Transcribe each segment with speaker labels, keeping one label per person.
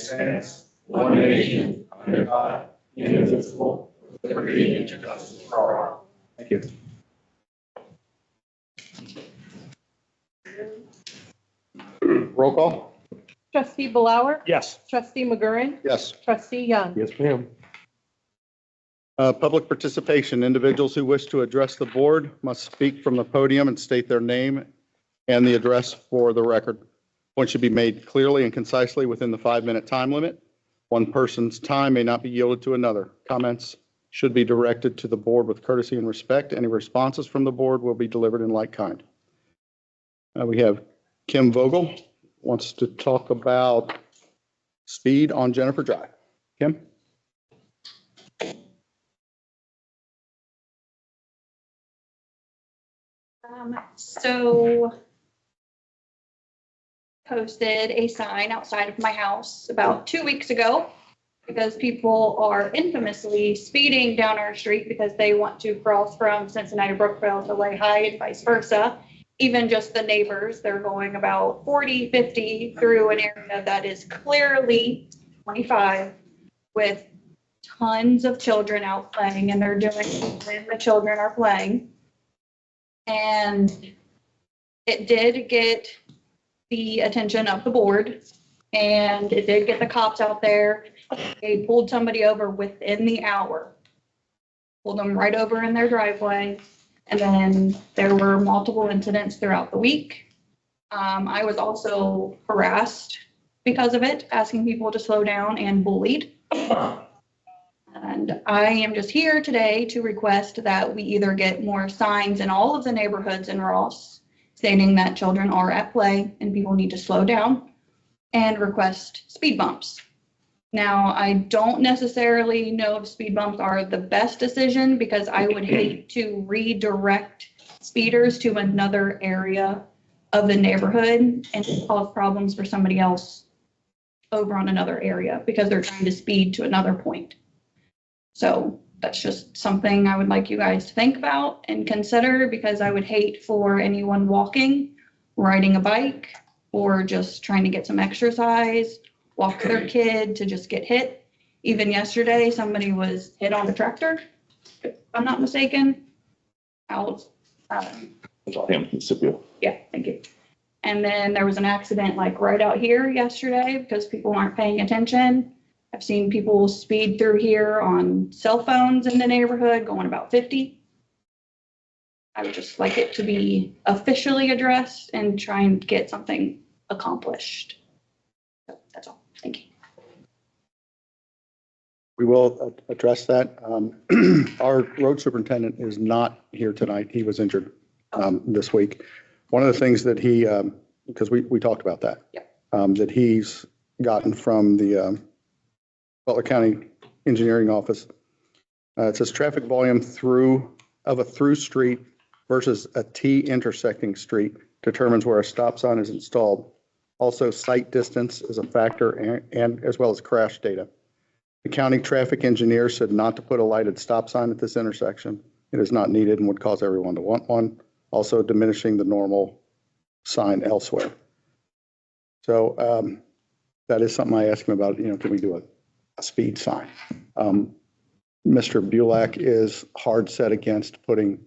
Speaker 1: stands, one nation, under God, indivisible, with liberty and justice for all.
Speaker 2: Thank you. Roll call?
Speaker 3: Trustee Blower?
Speaker 2: Yes.
Speaker 3: Trustee McGurran?
Speaker 2: Yes.
Speaker 3: Trustee Young?
Speaker 2: Yes, ma'am.
Speaker 4: Public participation. Individuals who wish to address the board must speak from the podium and state their name and the address for the record. Points should be made clearly and concisely within the 5-minute time limit. One person's time may not be yielded to another. Comments should be directed to the board with courtesy and respect. Any responses from the board will be delivered in like kind. We have Kim Vogel wants to talk about speed on Jennifer Drive. Kim?
Speaker 5: So posted a sign outside of my house about 2 weeks ago because people are infamously speeding down our street because they want to cross from Cincinnati Brookville to Lehigh and vice versa. Even just the neighbors, they're going about 40, 50 through an area that is clearly 25 with tons of children out playing, and they're doing it when the children are playing. And it did get the attention of the board, and it did get the cops out there. They pulled somebody over within the hour, pulled them right over in their driveway. And then there were multiple incidents throughout the week. I was also harassed because of it, asking people to slow down, and bullied. And I am just here today to request that we either get more signs in all of the neighborhoods in Ross stating that children are at play and people need to slow down, and request speed bumps. Now, I don't necessarily know if speed bumps are the best decision because I would hate to redirect speeders to another area of the neighborhood and cause problems for somebody else over on another area because they're trying to speed to another point. So that's just something I would like you guys to think about and consider, because I would hate for anyone walking, riding a bike, or just trying to get some exercise, walk their kid to just get hit. Even yesterday, somebody was hit on a tractor, if I'm not mistaken, out. Yeah, thank you. And then there was an accident like right out here yesterday because people aren't paying attention. I've seen people speed through here on cell phones in the neighborhood going about 50. I would just like it to be officially addressed and try and get something accomplished. So that's all. Thank you.
Speaker 4: We will address that. Our road superintendent is not here tonight. He was injured this week. One of the things that he, because we talked about that, that he's gotten from the Butler County Engineering Office, it says traffic volume of a through street versus a T intersecting street determines where a stop sign is installed. Also, sight distance is a factor, and as well as crash data. The county traffic engineer said not to put a lighted stop sign at this intersection. It is not needed and would cause everyone to want one, also diminishing the normal sign elsewhere. So that is something I asked him about, can we do a speed sign? Mr. Bulak is hard set against putting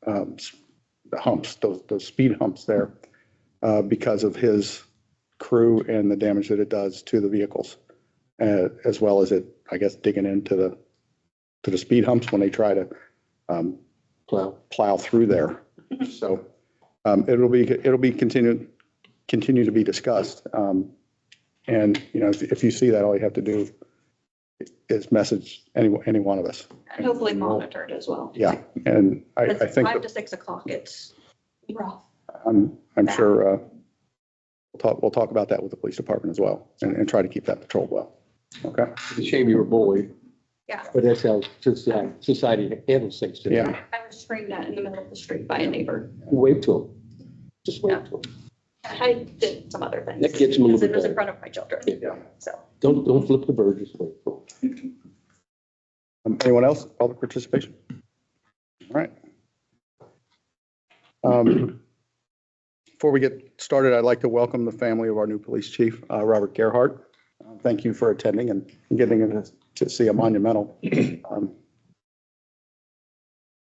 Speaker 4: the humps, those speed humps there because of his crew and the damage that it does to the vehicles, as well as it, I guess, digging into the speed humps when they try to plow through there. So it'll be continue to be discussed. And if you see that, all you have to do is message any one of us.
Speaker 5: And hopefully monitored as well.
Speaker 4: Yeah, and I think
Speaker 5: 5 to 6 o'clock, it's rough.
Speaker 4: I'm sure we'll talk about that with the police department as well, and try to keep that patrolled well. Okay.
Speaker 6: It's a shame you were bullied.
Speaker 5: Yeah.
Speaker 6: But that's how society handles things today.
Speaker 4: Yeah.
Speaker 5: I was screamed at in the middle of the street by a neighbor.
Speaker 6: Wave to them. Just wave to them.
Speaker 5: I did some other things.
Speaker 6: That gets them a little
Speaker 5: Because it
Speaker 6: bit
Speaker 5: was in
Speaker 6: better.
Speaker 5: front of my children.
Speaker 4: Yeah.
Speaker 5: So.
Speaker 6: Don't flip the bird, just wait for them.
Speaker 4: Anyone else? Public participation? All right. Before we get started, I'd like to welcome the family of our new police chief, Robert Gerhardt. Thank you for attending and getting in to see a monumental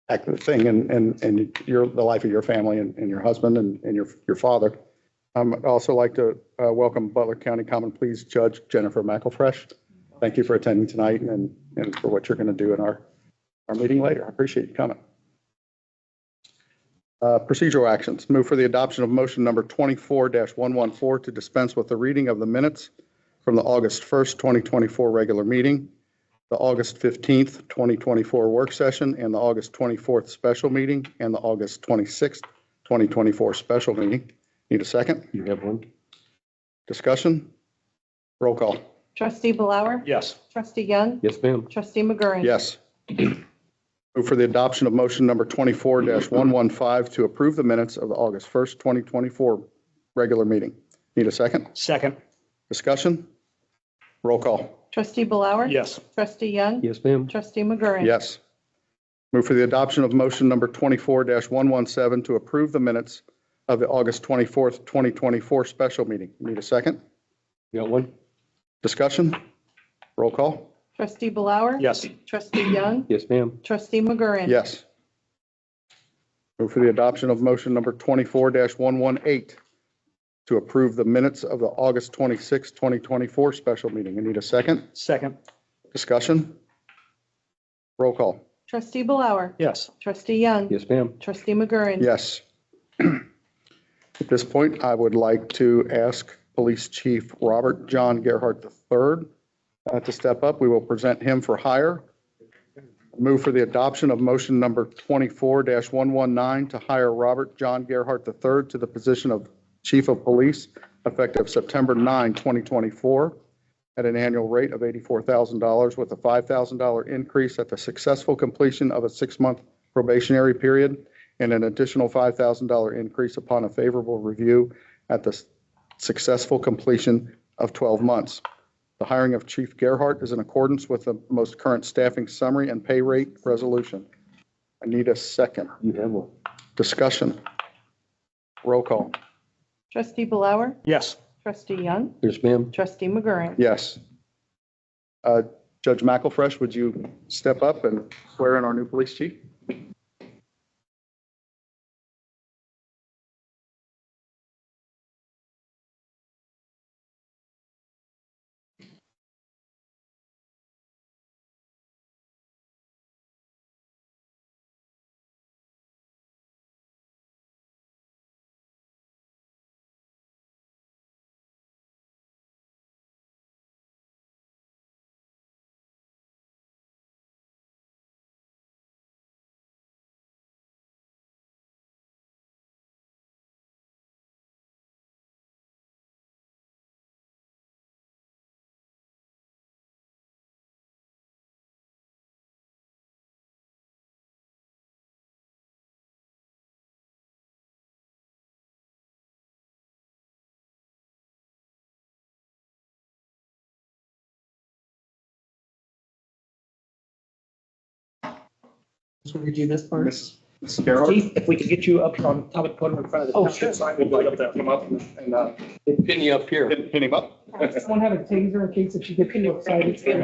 Speaker 4: act of thing and your, the life of your family and your husband and your father. I'd also like to welcome Butler County Common Pleas Judge Jennifer McElfresh. Thank you for attending tonight and for what you're going to do in our meeting later. I appreciate you coming. Procedural actions. Move for the adoption of motion number 24-114 to dispense with the reading of the minutes from the August 1st, 2024 regular meeting, the August 15th, 2024 work session, and the August 24th special meeting, and the August 26th, 2024 special meeting. Need a second?
Speaker 6: You have one?
Speaker 4: Discussion? Roll call.
Speaker 3: Trustee Blower?
Speaker 2: Yes.
Speaker 3: Trustee Young?
Speaker 6: Yes, ma'am.
Speaker 3: Trustee McGurran?
Speaker 4: Yes. Move for the adoption of motion number 24-115 to approve the minutes of the August 1st, 2024 regular meeting. Need a second?
Speaker 2: Second.
Speaker 4: Discussion? Roll call.
Speaker 3: Trustee Blower?
Speaker 2: Yes.
Speaker 3: Trustee Young?
Speaker 6: Yes, ma'am.
Speaker 3: Trustee McGurran?
Speaker 4: Yes. Move for the adoption of motion number 24-117 to approve the minutes of the August 24th, 2024 special meeting. Need a second?
Speaker 6: You got one?
Speaker 4: Discussion? Roll call.
Speaker 3: Trustee Blower?
Speaker 2: Yes.
Speaker 3: Trustee Young?
Speaker 6: Yes, ma'am.
Speaker 3: Trustee McGurran?
Speaker 4: Yes. Move for the adoption of motion number 24-118 to approve the minutes of the August 26th, 2024 special meeting. I need a second.
Speaker 2: Second.
Speaker 4: Discussion? Roll call.
Speaker 3: Trustee Blower?
Speaker 2: Yes.
Speaker 3: Trustee Young?
Speaker 6: Yes, ma'am.
Speaker 3: Trustee McGurran?
Speaker 4: Yes. At this point, I would like to ask Police Chief Robert John Gerhardt III to step up. We will present him for hire. Move for the adoption of motion number 24-119 to hire Robert John Gerhardt III to the position of Chief of Police effective September 9, 2024 at an annual rate of $84,000 with a $5,000 increase at the successful completion of a 6-month probationary period and an additional $5,000 increase upon a favorable review at the successful completion of 12 months. The hiring of Chief Gerhardt is in accordance with the most current staffing summary and pay rate resolution. I need a second.
Speaker 6: You have one.
Speaker 4: Discussion. Roll call.
Speaker 3: Trustee Blower?
Speaker 2: Yes.
Speaker 3: Trustee Young?
Speaker 6: Yes, ma'am.
Speaker 3: Trustee McGurran?
Speaker 4: Yes. Judge McElfresh, would you step up and swear in our new police chief?
Speaker 7: So we do this part.
Speaker 4: Ms. Gerhardt?
Speaker 7: Chief, if we could get you up on top of the podium in front of the.
Speaker 5: Oh,
Speaker 7: township sign,
Speaker 4: We'd
Speaker 7: we'll
Speaker 4: like
Speaker 7: go up
Speaker 4: to
Speaker 7: there.
Speaker 4: come up and
Speaker 6: Pin you up here.
Speaker 4: pin him up.
Speaker 7: Someone have a taser in case if you get too excited.
Speaker 4: Make sure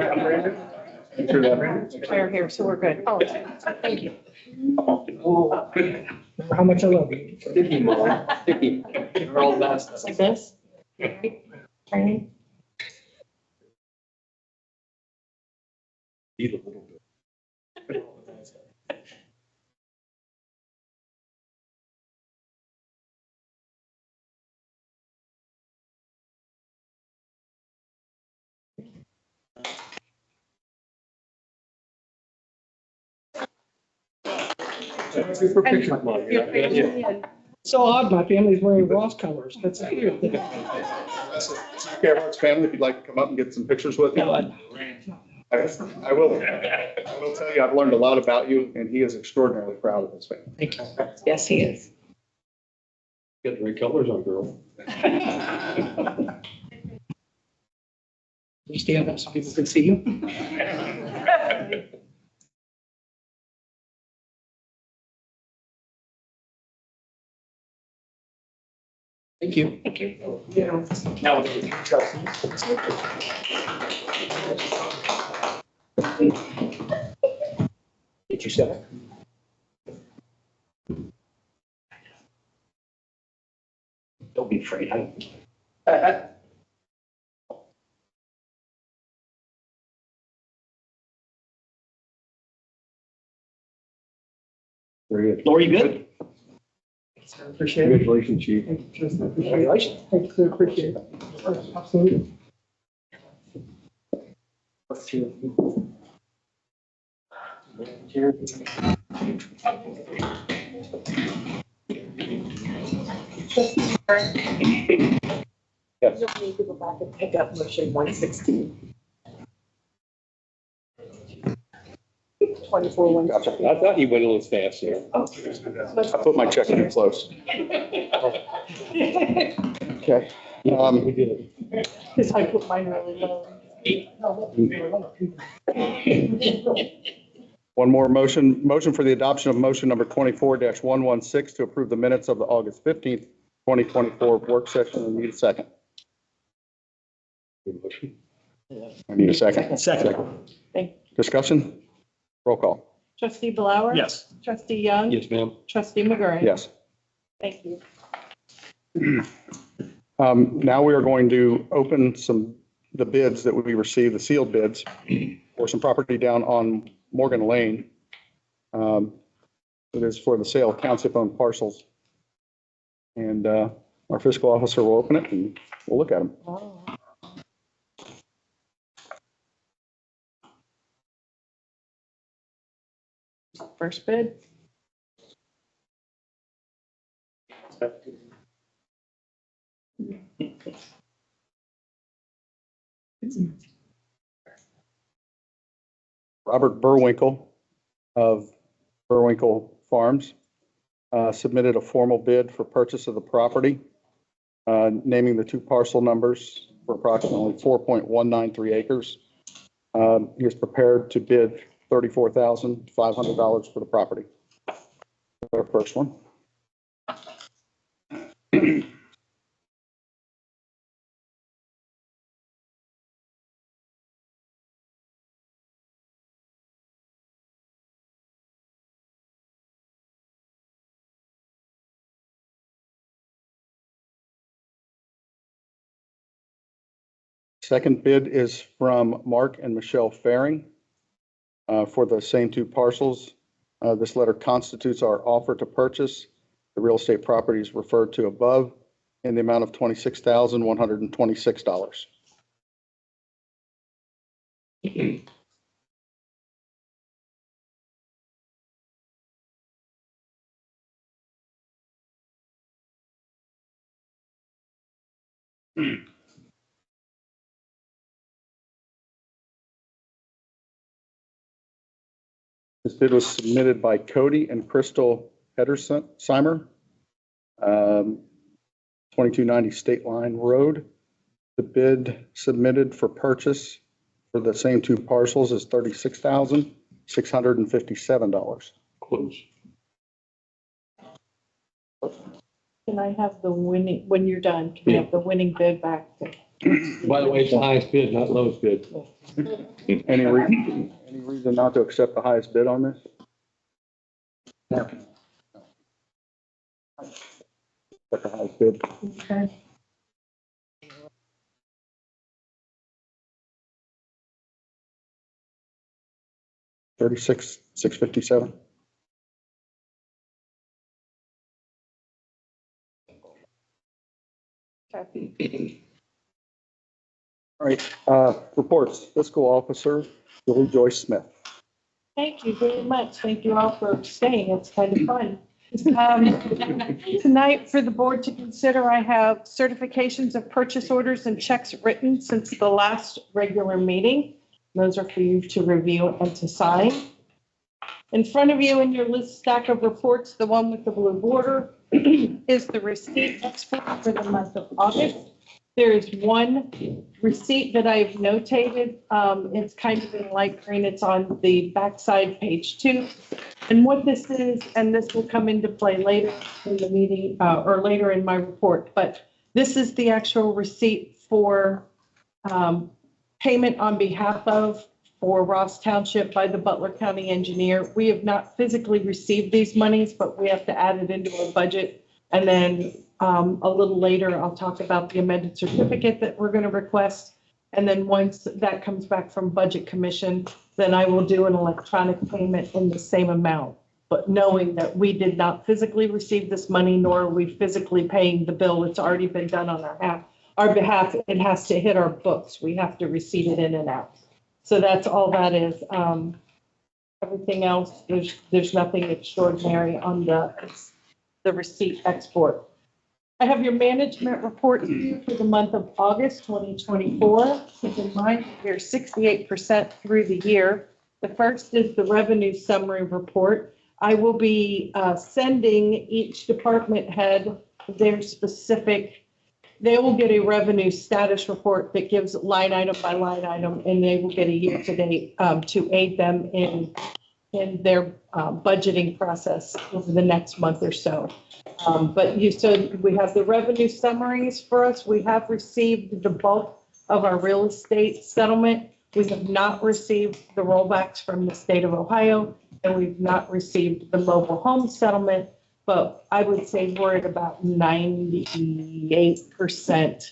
Speaker 4: that-
Speaker 3: We're here, so we're good. Oh, thank you.
Speaker 7: Remember how much I love you.
Speaker 6: Sticky, Mom. Sticky. We're all last.
Speaker 3: Like this? Training?
Speaker 6: Eat a little bit. For picture, Mom.
Speaker 3: Your family and
Speaker 7: So odd, my family's wearing Ross colors. That's a weird thing.
Speaker 4: Chief Gerhardt's family, if you'd like to come up and get some pictures with him.
Speaker 7: No,
Speaker 4: I will tell you, I've learned a lot about you, and he is extraordinarily proud of his family.
Speaker 7: Thank you.
Speaker 3: yes, he is.
Speaker 6: Got the right colors on, girl.
Speaker 7: You stand up so people can see you.
Speaker 6: Thank you.
Speaker 3: Thank you.
Speaker 6: Now, with the trustees. Get you set. Don't be afraid. Very good. Laura, you good?
Speaker 7: Appreciate it.
Speaker 6: Congratulations, Chief.
Speaker 7: Thank you, Tristan. Appreciate it.
Speaker 6: Congratulations.
Speaker 7: Thank you, sir. Appreciate it. Absolutely.
Speaker 6: Yes.
Speaker 3: You'll need to go back and pick up motion 116. 24, 116.
Speaker 6: I thought you went a little fast there.
Speaker 4: I put my check in close. Okay.
Speaker 6: We did it.
Speaker 3: Because I put mine really low.
Speaker 4: One more motion for the adoption of motion number 24-116 to approve the minutes of the August 15th, 2024 work session. I need a second. I need a second.
Speaker 6: Second.
Speaker 4: Discussion? Roll call.
Speaker 3: Trustee Blower?
Speaker 6: Yes.
Speaker 3: Trustee Young?
Speaker 6: Yes, ma'am.
Speaker 3: Trustee McGurran?
Speaker 4: Yes.
Speaker 3: Thank you.
Speaker 4: Now we are going to open the bids that we received, the sealed bids for some property down on Morgan Lane. It is for the sale of township-owned parcels. And our fiscal officer will open it and we'll look at them.
Speaker 3: Oh. First bid?
Speaker 4: Robert Burwinkle of Burwinkle Farms submitted a formal bid for purchase of the property, naming the two parcel numbers for approximately 4.193 acres. He is prepared to bid $34,500 for the property. Our first one. Second bid is from Mark and Michelle Faring for the same two parcels. This letter constitutes our offer to purchase the real estate properties referred to above in the amount of $26,126. This bid was submitted by Cody and Crystal Edersimer, 2290 State Line Road. The bid submitted for purchase for the same two parcels is $36,657.
Speaker 6: Close.
Speaker 3: Can I have the winning, when you're done, can I have the winning bid back?
Speaker 6: By the way, it's the highest bid, not lowest bid.
Speaker 4: Any reason not to accept the highest bid on this? Accept the highest bid.
Speaker 3: Okay.
Speaker 4: $36,657.
Speaker 3: Okay.
Speaker 4: All right, reports, fiscal officer, Julie Joyce Smith.
Speaker 3: Thank you very much. Thank you all for staying. It's kind of fun. Tonight, for the board to consider, I have certifications of purchase orders and checks written since the last regular meeting. Those are for you to review and to sign. In front of you in your list stack of reports, the one with the blue border is the receipt export for the month of August. There is one receipt that I've notated. It's kind of in light green. It's on the backside, page 2. And what this is, and this will come into play later in the meeting or later in my report, but This is the actual receipt for payment on behalf of for Ross Township by the Butler County Engineer. We have not physically received these monies, but we have to add it into our budget. And then a little later, I'll talk about the amended certificate that we're going to request. And then once that comes back from Budget Commission, then I will do an electronic payment in the same amount. But knowing that we did not physically receive this money, nor are we physically paying the bill, it's already been done on our behalf. It has to hit our books. We have to receive it in and out. So that's all that is. Everything else, there's nothing extraordinary on the receipt export. I have your management report here for the month of August 2024. Keep in mind, we're 68% through the year. The first is the revenue summary report. I will be sending each department head their specific, they will get a revenue status report that gives line item by line item, and they will get a year to date to aid them in their budgeting process over the next month or so. So we have the revenue summaries for us. We have received the bulk of our real estate settlement. We have not received the rollbacks from the state of Ohio, and we've not received the mobile home settlement, but I would say we're at about 98%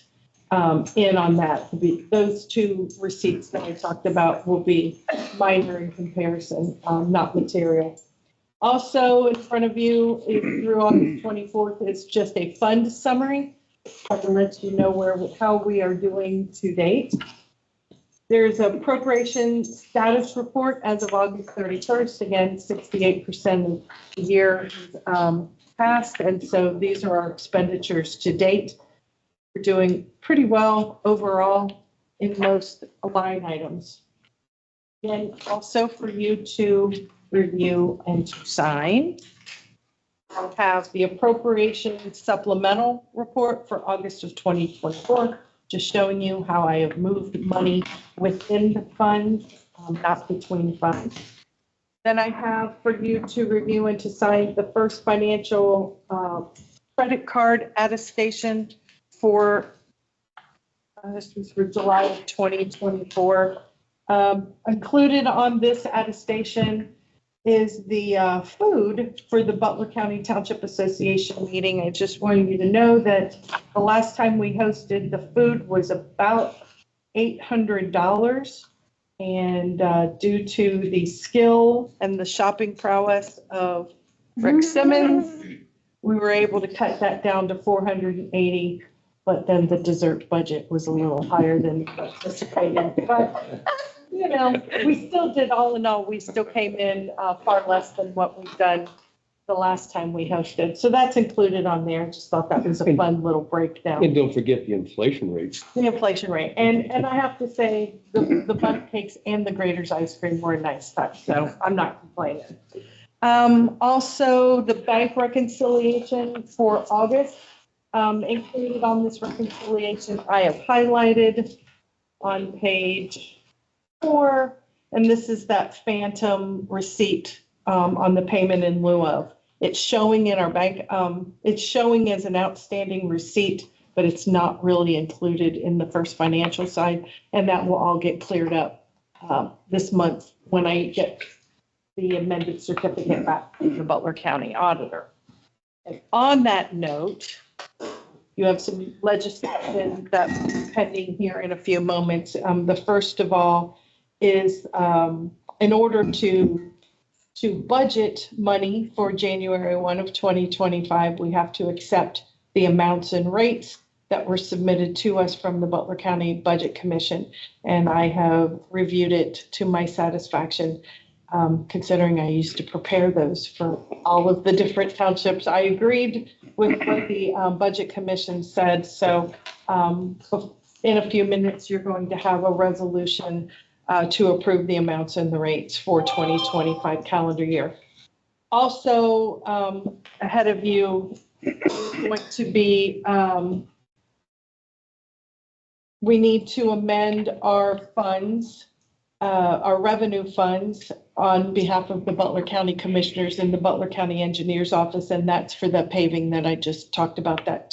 Speaker 3: in on that. Those two receipts that I talked about will be minor in comparison, not material. Also in front of you through August 24th is just a fund summary that lets you know how we are doing to date. There's an appropriation status report as of August 31st. Again, 68% of the year passed, and so these are our expenditures to date. We're doing pretty well overall in most line items. And also for you to review and to sign. I'll have the appropriation supplemental report for August of 2024, just showing you how I have moved money within the fund, not between funds. Then I have for you to review and to sign the first financial credit card attestation for this was for July of 2024. Included on this attestation is the food for the Butler County Township Association meeting. I just wanted you to know that the last time we hosted, the food was about $800. And due to the skill and the shopping prowess of Rick Simmons, we were able to cut that down to 480. But then the dessert budget was a little higher than anticipated. But you know, we still did, all in all, we still came in far less than what we've done the last time we hosted. So that's included on there. Just thought that was a fun little breakdown.
Speaker 6: And don't forget the inflation rate.
Speaker 3: The inflation rate. And I have to say, the bundt cakes and the Grater's ice cream were a nice touch, so I'm not complaining. Also, the bank reconciliation for August, included on this reconciliation, I have highlighted on page 4, and this is that phantom receipt on the payment in lieu of. It's showing in our bank, it's showing as an outstanding receipt, but it's not really included in the first financial side, and that will all get cleared up this month when I get the amended certificate back from the Butler County Auditor. And on that note, you have some legislation that's pending here in a few moments. The first of all is in order to budget money for January 1 of 2025, we have to accept the amounts and rates that were submitted to us from the Butler County Budget Commission. And I have reviewed it to my satisfaction, considering I used to prepare those for all of the different townships. I agreed with what the Budget Commission said. So in a few minutes, you're going to have a resolution to approve the amounts and the rates for 2025 calendar year. Also, ahead of you is going to be, we need to amend our funds, our revenue funds on behalf of the Butler County Commissioners and the Butler County Engineers Office, and that's for the paving that I just talked about, that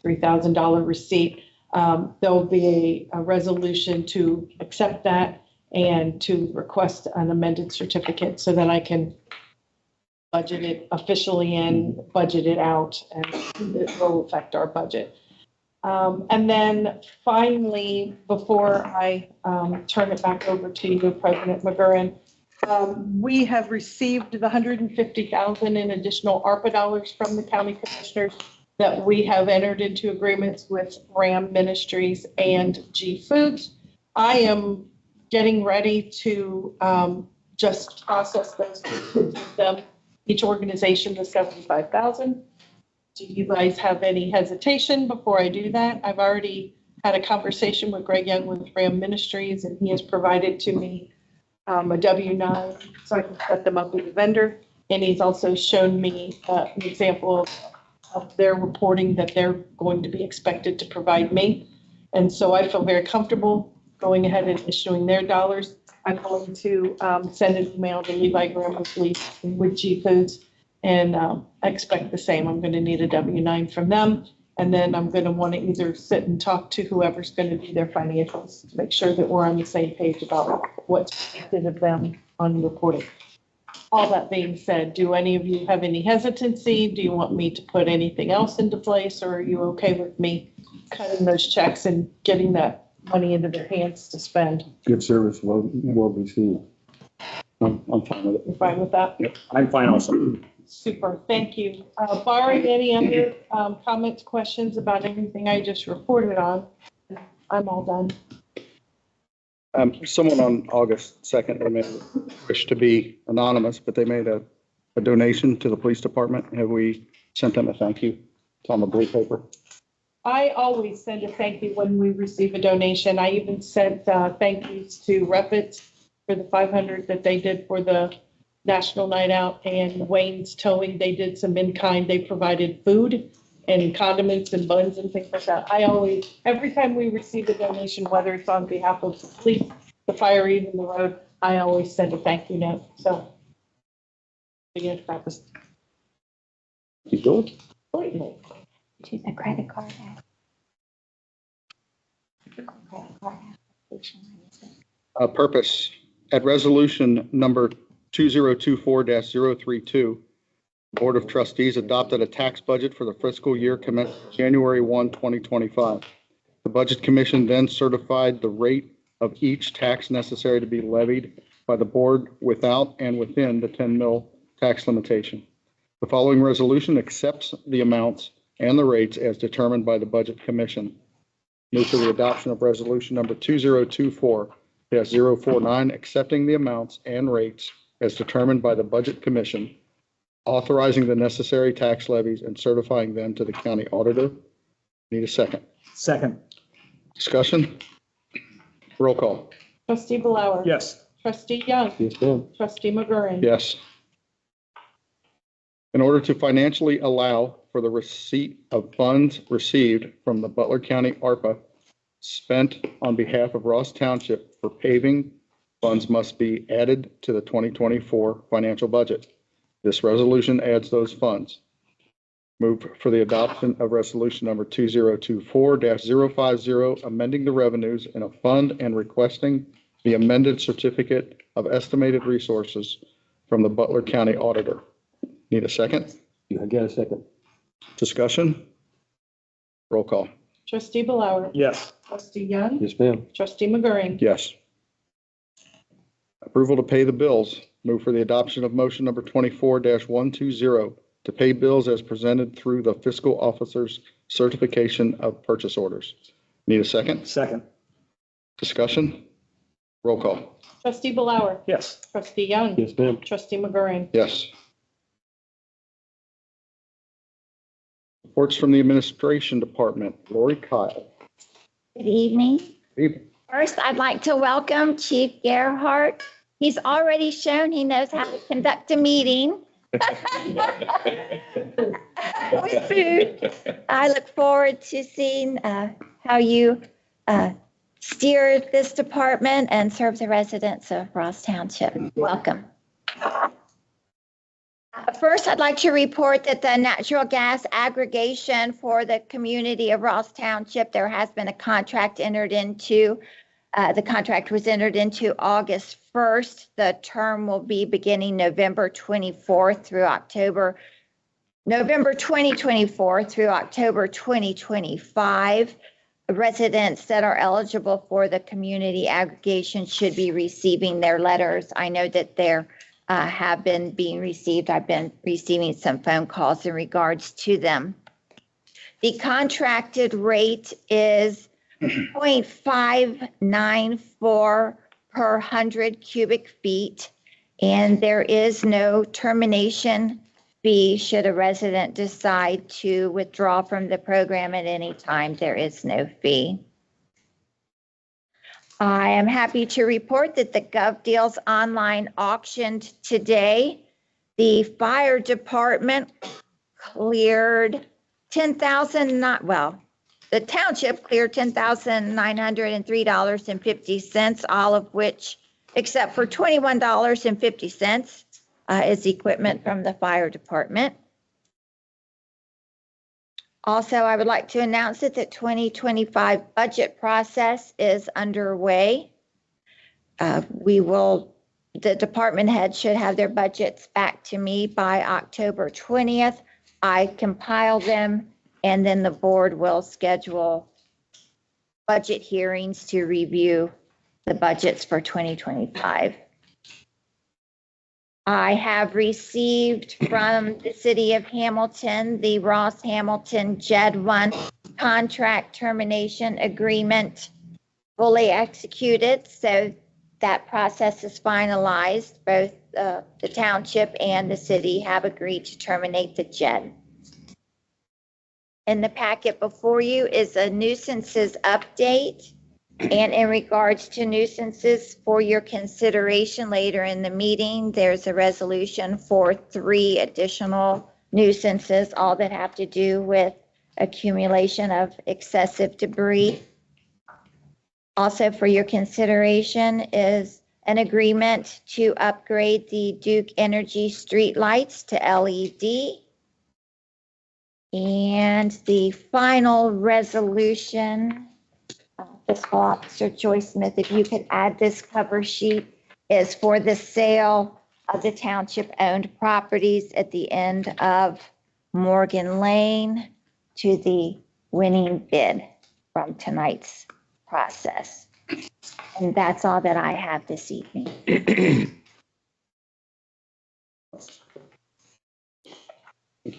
Speaker 3: $3,000 receipt. There'll be a resolution to accept that and to request an amended certificate so that I can budget it officially and budget it out, and it will affect our budget. And then finally, before I turn it back over to you, President McGurran, we have received the $150,000 in additional ARPA dollars from the county commissioners that we have entered into agreements with RAM Ministries and G Foods. I am getting ready to just process those with them, each organization, the $75,000. Do you guys have any hesitation before I do that? I've already had a conversation with Greg Young with RAM Ministries, and he has provided to me a W-9 so I can set them up with a vendor. And he's also shown me an example of their reporting that they're going to be expected to provide me. And so I feel very comfortable going ahead and issuing their dollars. I'm going to send an email to Levi Graham with G Foods, and I expect the same. I'm going to need a W-9 from them, and then I'm going to want to either sit and talk to whoever's going to do their financials to make sure that we're on the same page about what's expected of them on reporting. All that being said, do any of you have any hesitancy? Do you want me to put anything else into place, or are you okay with me cutting those checks and getting that money into their hands to spend?
Speaker 6: Good service, well received.
Speaker 4: I'm fine with it.
Speaker 3: You're fine with that?
Speaker 2: I'm fine also.
Speaker 3: Super, thank you. Barring any other comments, questions about anything I just reported on, I'm all done.
Speaker 4: Someone on August 2nd, they made wish to be anonymous, but they made a donation to the police department. Have we sent them a thank you? It's on the blue paper.
Speaker 3: I always send a thank you when we receive a donation. I even sent thank yous to Reppitz for the 500 that they did for the National Night Out, and Wayne's Towing. They did some in-kind. They provided food and condiments and buns and things like that. I always, every time we receive a donation, whether it's on behalf of the police, the fire, even the road, I always send a thank you note. So, yeah, that was
Speaker 6: Keep going.
Speaker 3: important.
Speaker 8: Choose a credit card app.
Speaker 4: Purpose, at resolution number 2024-032, Board of Trustees adopted a tax budget for the fiscal year commencing January 1, 2025. The Budget Commission then certified the rate of each tax necessary to be levied by the board without and within the 10 mil tax limitation. The following resolution accepts the amounts and the rates as determined by the Budget Commission. Move for the adoption of resolution number 2024-049, accepting the amounts and rates as determined by the Budget Commission, authorizing the necessary tax levies and certifying them to the county auditor. Need a second.
Speaker 2: Second.
Speaker 4: Discussion? Roll call.
Speaker 3: Trustee Blower.
Speaker 2: Yes.
Speaker 3: Trustee Young.
Speaker 6: Yes, ma'am.
Speaker 3: Trustee McGurran.
Speaker 4: Yes. In order to financially allow for the receipt of funds received from the Butler County ARPA spent on behalf of Ross Township for paving, funds must be added to the 2024 financial budget. This resolution adds those funds. Move for the adoption of resolution number 2024-050, amending the revenues in a fund and requesting the amended certificate of estimated resources from the Butler County Auditor. Need a second?
Speaker 6: I got a second.
Speaker 4: Discussion? Roll call.
Speaker 3: Trustee Blower.
Speaker 2: Yes.
Speaker 3: Trustee Young.
Speaker 6: Yes, ma'am.
Speaker 3: Trustee McGurran.
Speaker 4: Yes. Approval to pay the bills. Move for the adoption of motion number 24-120 to pay bills as presented through the fiscal officer's certification of purchase orders. Need a second?
Speaker 2: Second.
Speaker 4: Discussion? Roll call.
Speaker 3: Trustee Blower.
Speaker 2: Yes.
Speaker 3: Trustee Young.
Speaker 6: Yes, ma'am.
Speaker 3: Trustee McGurran.
Speaker 4: Yes. Reports from the Administration Department. Lori Kyle.
Speaker 8: Good evening.
Speaker 4: Evening.
Speaker 8: First, I'd like to welcome Chief Gerhardt. He's already shown he knows how to conduct a meeting. With food. I look forward to seeing how you steer this department and serve the residents of Ross Township. Welcome. First, I'd like to report that the natural gas aggregation for the community of Ross Township, there has been a contract entered into. The contract was entered into August 1st. The term will be beginning November 2024 through October 2025. Residents that are eligible for the community aggregation should be receiving their letters. I know that there have been being received. I've been receiving some phone calls in regards to them. The contracted rate is 0.594 per 100 cubic feet, and there is no termination fee should a resident decide to withdraw from the program at any time. There is no fee. I am happy to report that the GovDeals online auctioned today. The fire department cleared 10,000, the township cleared $10,903.50, all of which, except for $21.50, is equipment from the fire department. Also, I would like to announce that the 2025 budget process is underway. The department heads should have their budgets back to me by October 20th. I compile them, and then the board will schedule budget hearings to review the budgets for 2025. I have received from the city of Hamilton, the Ross Hamilton JED 1 contract termination agreement fully executed. So that process is finalized. Both the township and the city have agreed to terminate the JED. In the packet before you is a nuisances update. And in regards to nuisances, for your consideration later in the meeting, there's a resolution for 3 additional nuisances, all that have to do with accumulation of excessive debris. Also for your consideration is an agreement to upgrade the Duke Energy streetlights to LED. And the final resolution, Fiscal Officer Joyce Smith, if you could add this cover sheet, is for the sale of the township-owned properties at the end of Morgan Lane to the winning bid from tonight's process. And that's all that I have this evening.
Speaker 4: Thank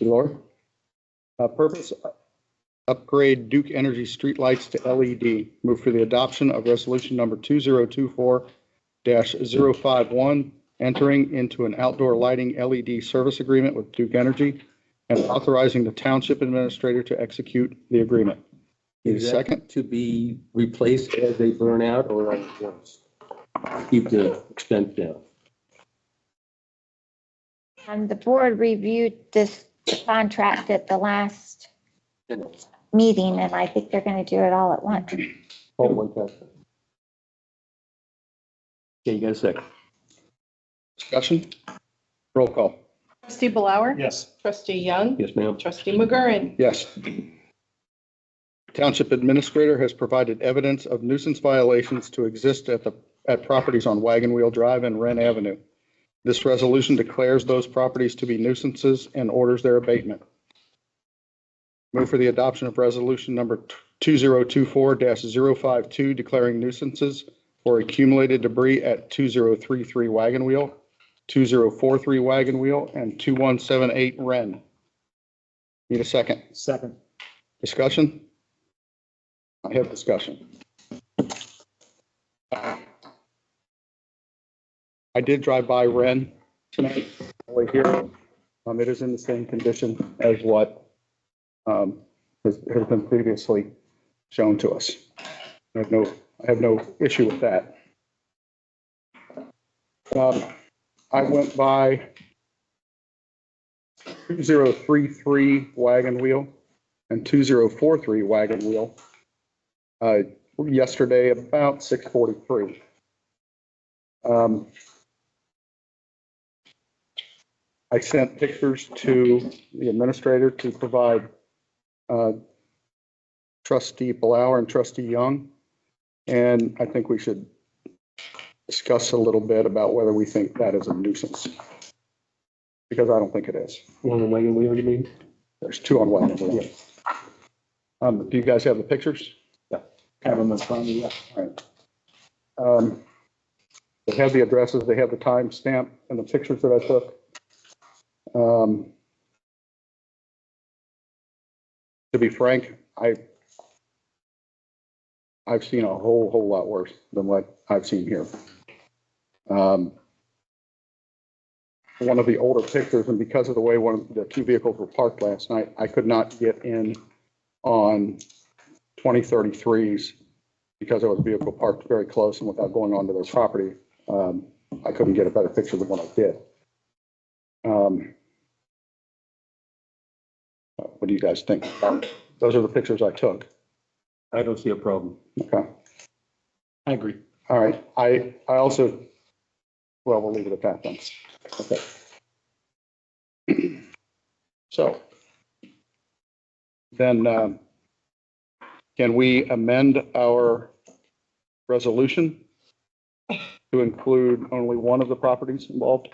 Speaker 4: you, Laura. Purpose, upgrade Duke Energy streetlights to LED. Move for the adoption of resolution number 2024-051, entering into an outdoor lighting LED service agreement with Duke Energy and authorizing the township administrator to execute the agreement. Need a
Speaker 6: Is that
Speaker 4: second?
Speaker 6: to be replaced as they burn out or at once? Keep the expense down.
Speaker 8: And the board reviewed this contract at the last meeting, and I think they're going to do it all at once.
Speaker 6: All at one time. Okay, you got a second.
Speaker 4: Discussion? Roll call.
Speaker 3: Trustee Blower?
Speaker 1: Yes.
Speaker 3: Trustee Young?
Speaker 6: Yes, ma'am.
Speaker 3: Trustee McGurran?
Speaker 4: Yes. Township administrator has provided evidence of nuisance violations to exist at properties on Wagon Wheel Drive and Wren Avenue. This resolution declares those properties to be nuisances and orders their abatement. Move for the adoption of resolution number 2024-052, declaring nuisances for accumulated debris at 2033 Wagon Wheel, 2043 Wagon Wheel, and 2178 Wren. Need a second?
Speaker 1: Second.
Speaker 4: Discussion? I have discussion. I did drive by Wren tonight, way here. It is in the same condition as what has been previously shown to us. I have no issue with that. I went by 2033 Wagon Wheel and 2043 Wagon Wheel yesterday at about 6:43. I sent pictures to the administrator to provide trustee Blower and trustee Young. And I think we should discuss a little bit about whether we think that is a nuisance. Because I don't think it is.
Speaker 6: One on Wagon Wheel, you mean?
Speaker 4: There's two on Wagon Wheel. Do you guys have the pictures?
Speaker 6: Have them in front of you.
Speaker 4: All right. They have the addresses, they have the time stamp and the pictures that I took. To be frank, I've seen a whole lot worse than what I've seen here. One of the older pictures, and because of the way one of the two vehicles were parked last night, I could not get in on 2033s because there was a vehicle parked very close, and without going onto their property, I couldn't get a better picture than what I did. What do you guys think? Those are the pictures I took.
Speaker 6: I don't see a problem.
Speaker 4: Okay.
Speaker 6: I agree.
Speaker 4: All right. I also, well, we'll leave it at that then. Okay. So then, can we amend our resolution to include only one of the properties involved?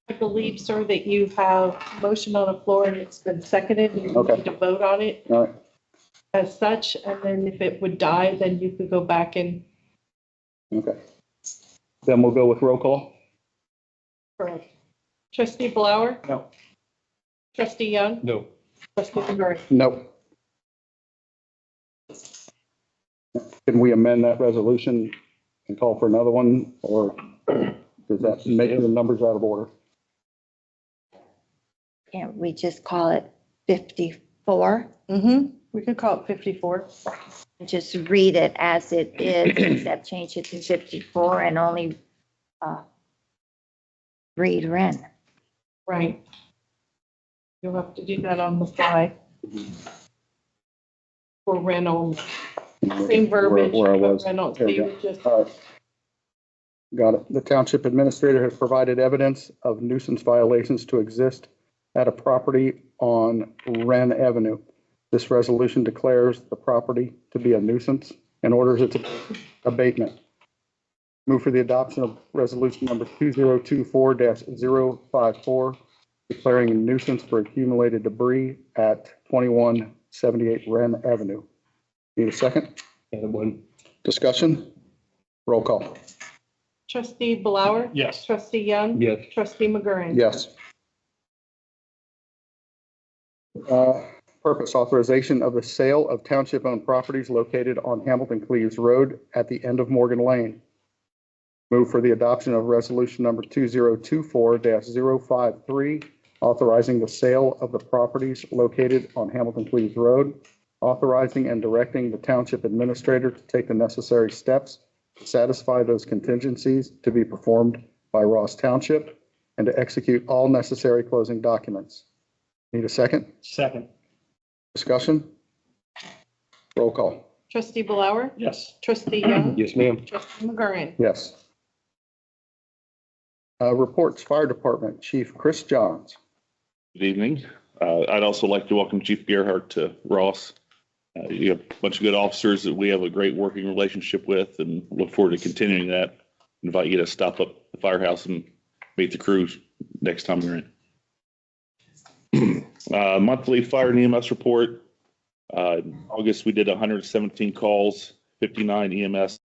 Speaker 3: I believe, sir, that you have motion on the floor and it's been seconded. And you
Speaker 4: Okay.
Speaker 3: need to vote on it
Speaker 4: All right.
Speaker 3: as such. And then if it would die, then you could go back and
Speaker 4: Okay. Then we'll go with roll call.
Speaker 3: correct. Trustee Blower?
Speaker 6: No.
Speaker 3: Trustee Young?
Speaker 6: No.
Speaker 3: Trustee McGurran?
Speaker 4: No. Can we amend that resolution and call for another one, or does that make the numbers out of order?
Speaker 8: Can't we just call it 54?
Speaker 3: We could call it 54.
Speaker 8: Just read it as it is, except change it to 54 and only read Ren.
Speaker 3: Right. You'll have to do that on the fly. For Reynolds. Same verbiage.
Speaker 4: Where I
Speaker 3: but
Speaker 4: was.
Speaker 3: Reynolds,
Speaker 4: There
Speaker 3: so
Speaker 4: we
Speaker 3: you
Speaker 4: go.
Speaker 3: would just,
Speaker 4: All right. Got it. The township administrator has provided evidence of nuisance violations to exist at a property on Wren Avenue. This resolution declares the property to be a nuisance and orders its abatement. Move for the adoption of resolution number 2024-054, declaring a nuisance for accumulated debris at 2178 Wren Avenue. Need a second?
Speaker 6: And one.
Speaker 4: Discussion? Roll call.
Speaker 3: Trustee Blower?
Speaker 6: Yes.
Speaker 3: Trustee Young?
Speaker 6: Yes.
Speaker 3: Trustee McGurran?
Speaker 4: Yes. Purpose authorization of the sale of township-owned properties located on Hamilton Cleves Road at the end of Morgan Lane. Move for the adoption of resolution number 2024-053, authorizing the sale of the properties located on Hamilton Cleves Road, authorizing and directing the township administrator to take the necessary steps to satisfy those contingencies to be performed by Ross Township, and to execute all necessary closing documents. Need a second?
Speaker 7: Second.
Speaker 4: Discussion? Roll call.
Speaker 3: Trustee Blower?
Speaker 7: Yes.
Speaker 3: Trustee Young?
Speaker 6: Yes, ma'am.
Speaker 3: Trustee McGurran?
Speaker 4: Yes. Reports, Fire Department, Chief Chris Johns.
Speaker 9: Good evening. I'd also like to welcome Chief Gerhardt to Ross. You have a bunch of good officers that we have a great working relationship with, and look forward to continuing that. Invite you to stop up at the firehouse and meet the crews next time we're in. Monthly fire and EMS report. In August, we did 117 calls, 59 EMS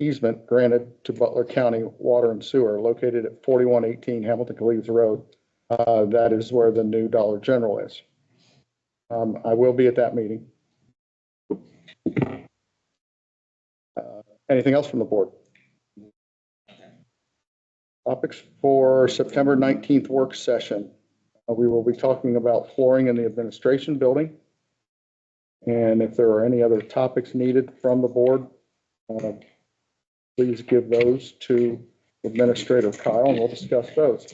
Speaker 4: easement granted to Butler County Water and Sewer located at 4118 Hamilton Cleves Road. That is where the new Dollar General is. I will be at that meeting. Anything else from the board? Topics for September 19th work session. We will be talking about flooring in the administration building. And if there are any other topics needed from the board, please give those to Administrator Kyle and we'll discuss those.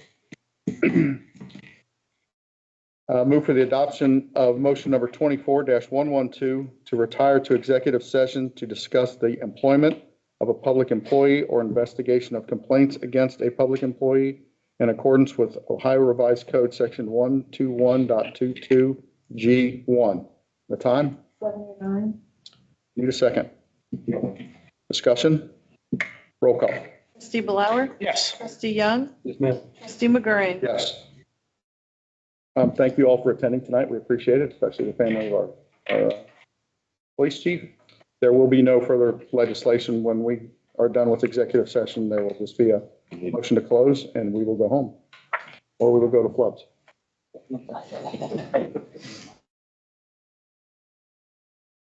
Speaker 4: Move for the adoption of motion number 24-112 to retire to executive session to discuss the employment of a public employee or investigation of complaints against a public employee in accordance with Ohio Revised Code Section 121.22G1. The time?
Speaker 3: 7:09.
Speaker 4: Need a second. Discussion? Roll call.
Speaker 3: Trustee Blower?
Speaker 2: Yes.
Speaker 3: Trustee Young?
Speaker 6: Yes, ma'am.
Speaker 3: Trustee McGurran?
Speaker 4: Yes. Thank you all for attending tonight. We appreciate it, especially the family of our police chief. There will be no further legislation when we are done with executive session. There will just be a motion to close and we will go home or we will go to clubs.